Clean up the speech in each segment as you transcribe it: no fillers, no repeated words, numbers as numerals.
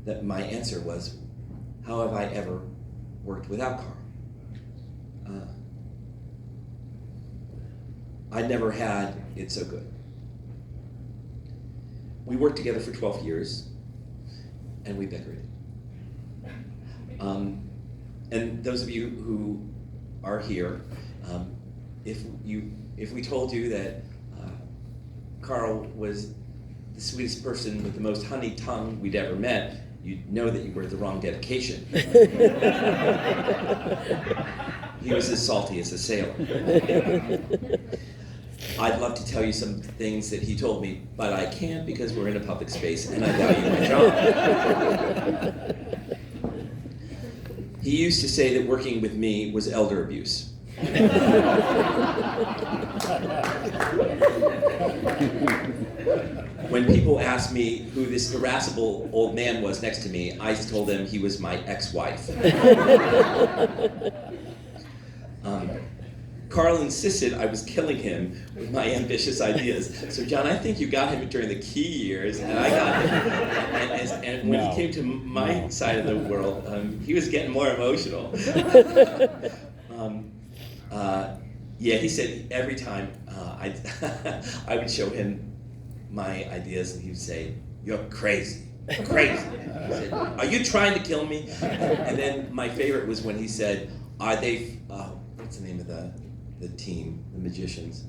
that my answer was, how have I ever worked without Karl? I never had it so good. We worked together for 12 years, and we bickered. And those of you who are here, if we told you that Karl was the sweetest person with the most honey tongue we'd ever met, you'd know that you were the wrong dedication. He was as salty as a sailor. I'd love to tell you some things that he told me, but I can't because we're in a public space and I value my job. He used to say that working with me was elder abuse. When people asked me who this irascible old man was next to me, I told them he was my ex-wife. Karl insisted I was killing him with my ambitious ideas. So John, I think you got him during the key years, and I got him. And when he came to my side of the world, he was getting more emotional. Yeah, he said every time I would show him my ideas, and he would say, "You're crazy, crazy." He said, "Are you trying to kill me?" And then my favorite was when he said, "Are they? What's the name of the team, the magicians?"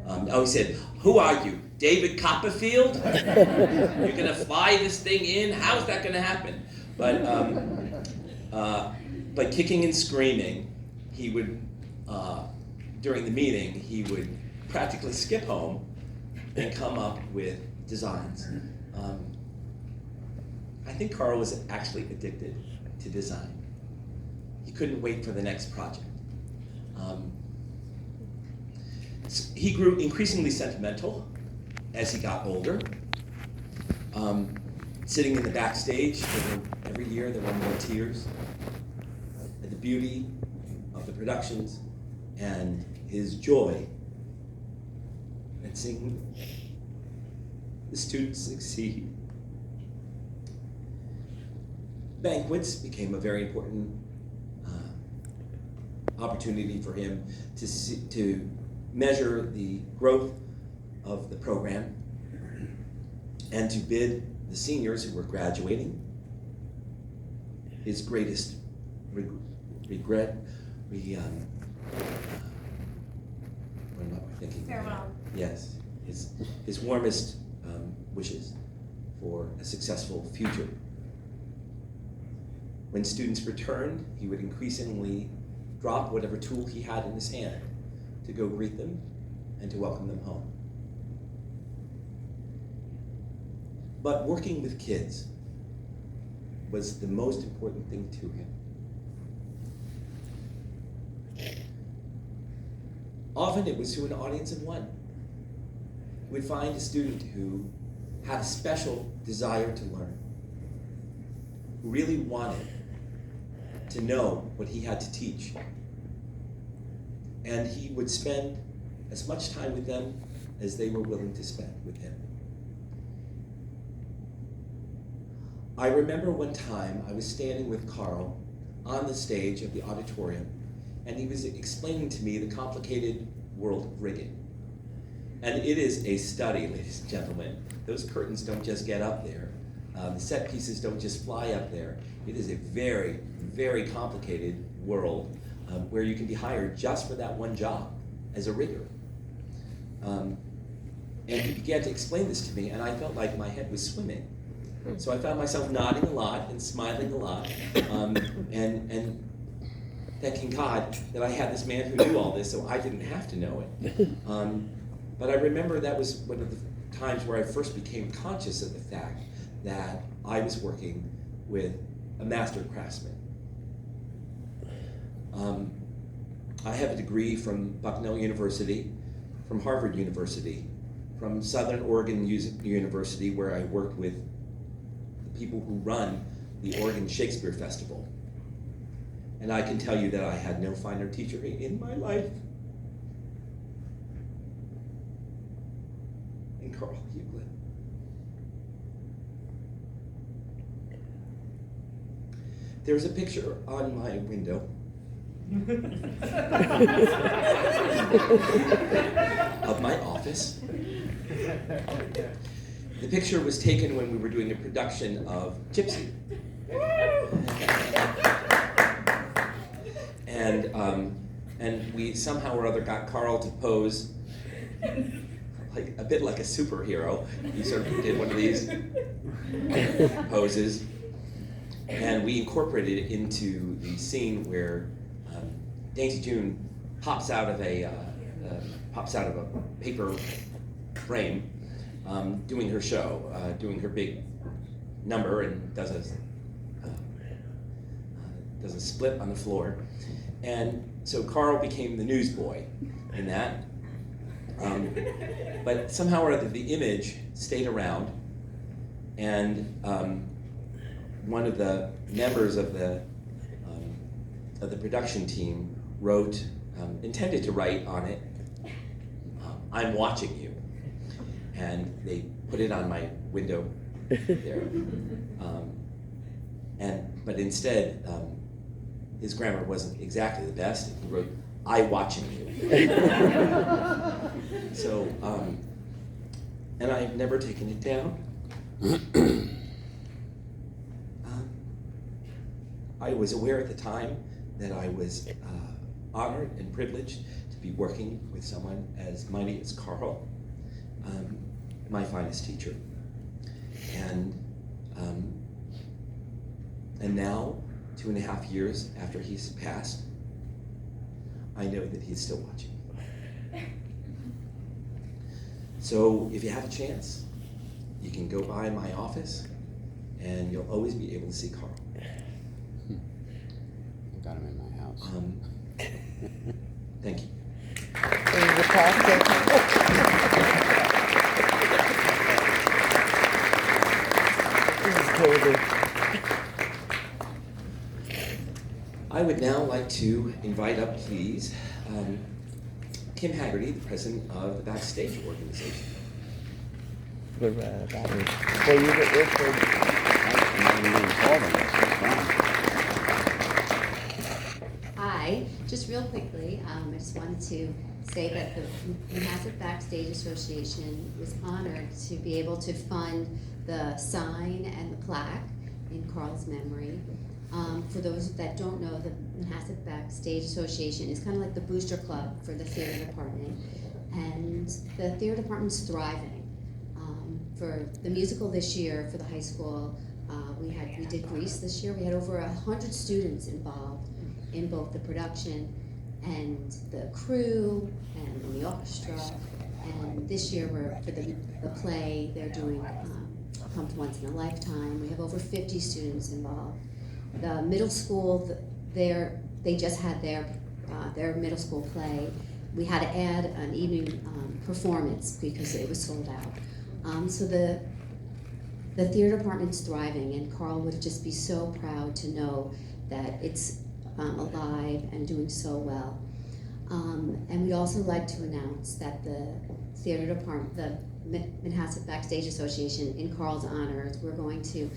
He said, "Who are you, David Copperfield? You're gonna fly this thing in? How's that gonna happen?" But by kicking and screaming, he would, during the meeting, he would practically skip home and come up with designs. I think Karl was actually addicted to design. He couldn't wait for the next project. He grew increasingly sentimental as he got older. Sitting in the backstage, every year there were more tears at the beauty of the productions and his joy at seeing the students succeed. Banquets became a very important opportunity for him to measure the growth of the program and to bid the seniors who were graduating his greatest regret. What am I thinking? Farewell. Yes, his warmest wishes for a successful future. When students returned, he would increasingly drop whatever tool he had in his hand to go greet them and to welcome them home. But working with kids was the most important thing to him. Often it was to an audience of one. He would find a student who had a special desire to learn, who really wanted to know what he had to teach. And he would spend as much time with them as they were willing to spend with him. I remember one time I was standing with Karl on the stage of the auditorium, and he was explaining to me the complicated world of rigging. And it is a study, ladies and gentlemen. Those curtains don't just get up there. The set pieces don't just fly up there. It is a very, very complicated world where you can be hired just for that one job as a rigger. And he began to explain this to me, and I felt like my head was swimming. So I found myself nodding a lot and smiling a lot, and thanking God that I had this man who knew all this, so I didn't have to know it. But I remember that was one of the times where I first became conscious of the fact that I was working with a master craftsman. I have a degree from Bucknell University, from Harvard University, from Southern Oregon University, where I worked with the people who run the Oregon Shakespeare Festival. And I can tell you that I had no finer teacher in my life than Karl Hueglin. There's a picture on my window of my office. The picture was taken when we were doing a production of Gypsy. And we somehow or other got Karl to pose like a bit like a superhero. He sort of did one of these poses, and we incorporated it into the scene where Dainty June pops out of a paper frame, doing her show, doing her big number, and does a split on the floor. And so Karl became the newsboy in that. But somehow or other, the image stayed around, and one of the members of the production team intended to write on it, "I'm watching you," and they put it on my window there. But instead, his grammar wasn't exactly the best. He wrote, "I watching you." So, and I've never taken it down. I was aware at the time that I was honored and privileged to be working with someone as mighty as Karl, my finest teacher. And now, 2.5 years after he's passed, I know that he's still watching. So if you have a chance, you can go by my office, and you'll always be able to see Karl. I've got him in my house. Thank you. I would now like to invite up, please, Kim Haggerty, the president of the Backstage organization. Hi, just real quickly, I just wanted to say that the MHS Backstage Association was honored to be able to fund the sign and the plaque in Karl's memory. For those that don't know, the Manhasset Backstage Association is kind of like the booster club for the theater department, and the theater department's thriving. For the musical this year for the high school, we did Grease this year. We had over 100 students involved in both the production and the crew and in the orchestra. And this year, for the play, they're doing Pumped Once in a Lifetime. We have over 50 students involved. The middle school, they just had their middle school play. We had to add an evening performance because it was sold out. So the theater department's thriving, and Karl would just be so proud to know that it's alive and doing so well. And we'd also like to announce that the theater department, the Manhasset Backstage Association, in Karl's honor, we're going to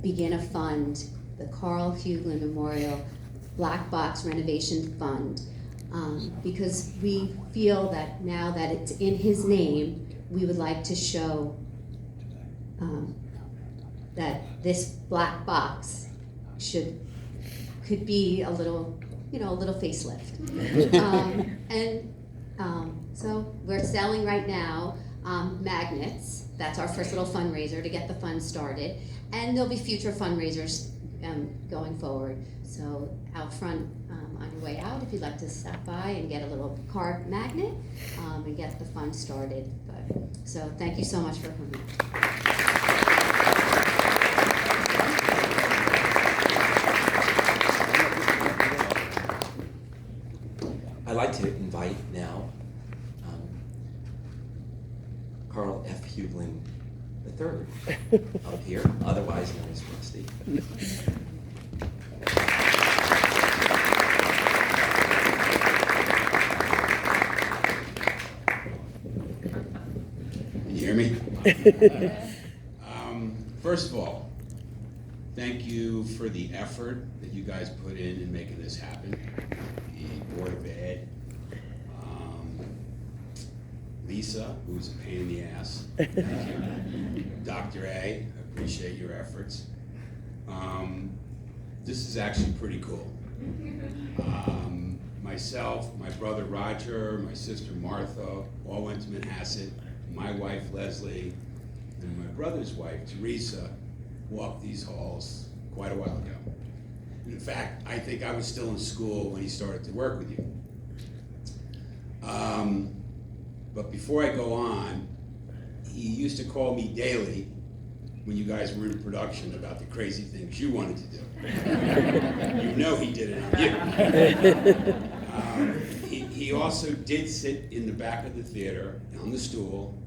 begin a fund, the Karl Hueglin Memorial Black Box Renovation Fund, because we feel that now that it's in his name, we would like to show that this black box could be a little facelift. So we're selling right now magnets. That's our first little fundraiser to get the fund started, and there'll be future fundraisers going forward. So out front, on your way out, if you'd like to stop by and get a little card magnet and get the fund started. So thank you so much for coming. I'd like to invite now Karl F. Hueglin III up here, otherwise known as Rusty. Can you hear me? First of all, thank you for the effort that you guys put in making this happen. The Board of Ed, Lisa, who's a pain in the ass. Thank you. Dr. A, I appreciate your efforts. This is actually pretty cool. Myself, my brother Roger, my sister Martha, all went to Manhasset. My wife Leslie, and my brother's wife Teresa walked these halls quite a while ago. And in fact, I think I was still in school when he started to work with you. But before I go on, he used to call me daily when you guys were in production about the crazy things you wanted to do. You know he did it on you. He also did sit in the back of the theater on the stool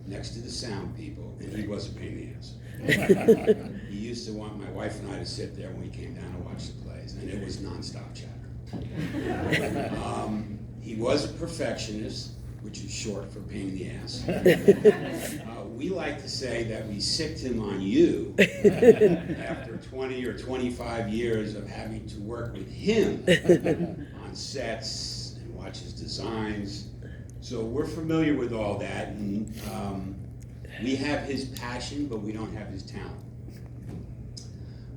next to the sound people, and he was a pain in the ass. He used to want my wife and I to sit there when we came down to watch the plays, and it was nonstop chatter. He was a perfectionist, which is short for pain in the ass. We like to say that we sicked him on you after 20 or 25 years of having to work with him on sets and watch his designs. So we're familiar with all that, and we have his passion, but we don't have his talent.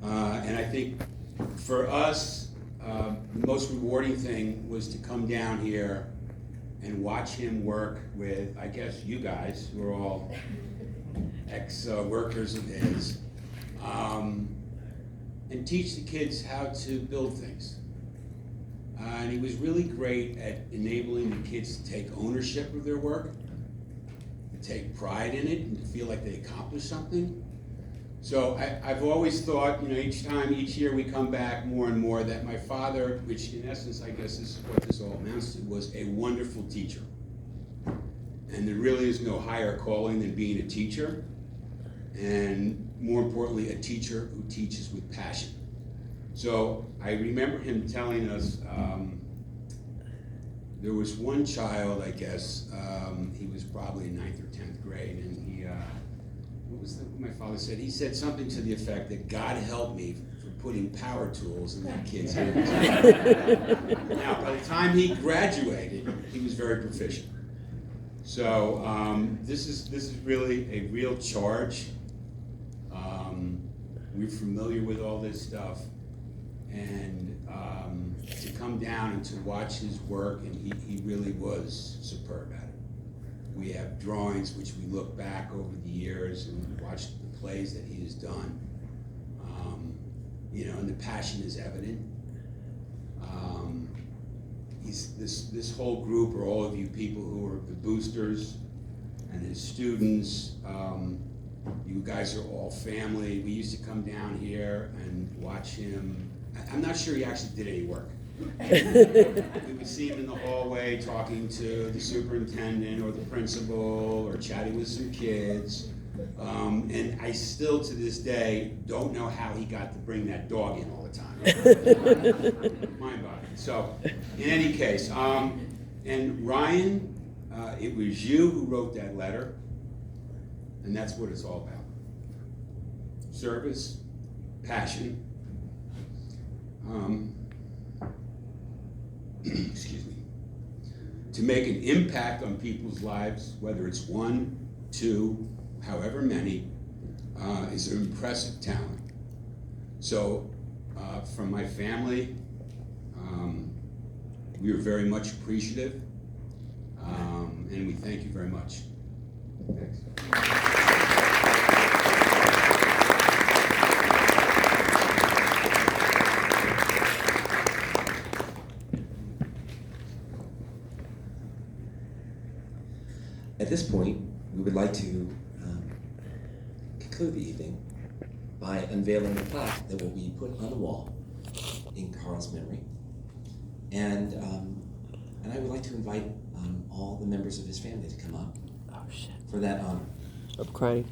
And I think for us, the most rewarding thing was to come down here and watch him work with, I guess, you guys, who are all ex-workers of his, and teach the kids how to build things. And he was really great at enabling the kids to take ownership of their work, to take pride in it, and to feel like they accomplished something. So I've always thought, each year we come back more and more, that my father, which in essence, I guess this is what this all amounts to, was a wonderful teacher. And there really is no higher calling than being a teacher, and more importantly, a teacher who teaches with passion. So I remember him telling us, there was one child, I guess, he was probably in 9th or 10th grade, and he, what was my father said? He said something to the effect that God help me for putting power tools in that kid's hands. Now, by the time he graduated, he was very proficient. So this is really a real charge. We're familiar with all this stuff, and to come down and to watch his work, and he really was superb at it. We have drawings which we look back over the years and watch the plays that he has done, and the passion is evident. This whole group, or all of you people who are the boosters and his students, you guys are all family. We used to come down here and watch him. I'm not sure he actually did any work. We would see him in the hallway talking to the superintendent or the principal, or chatting with some kids. And I still, to this day, don't know how he got to bring that dog in all the time. Mind-boggling. So, in any case, and Ryan, it was you who wrote that letter, and that's what it's all about. Service, passion, excuse me, to make an impact on people's lives, whether it's 1, 2, however many, is an impressive talent. So from my family, we are very much appreciative, and we thank you very much. Thanks. At this point, we would like to conclude the evening by unveiling the plaque that will be put on the wall in Karl's memory. And I would like to invite all the members of his family to come up for that honor. I'm crying.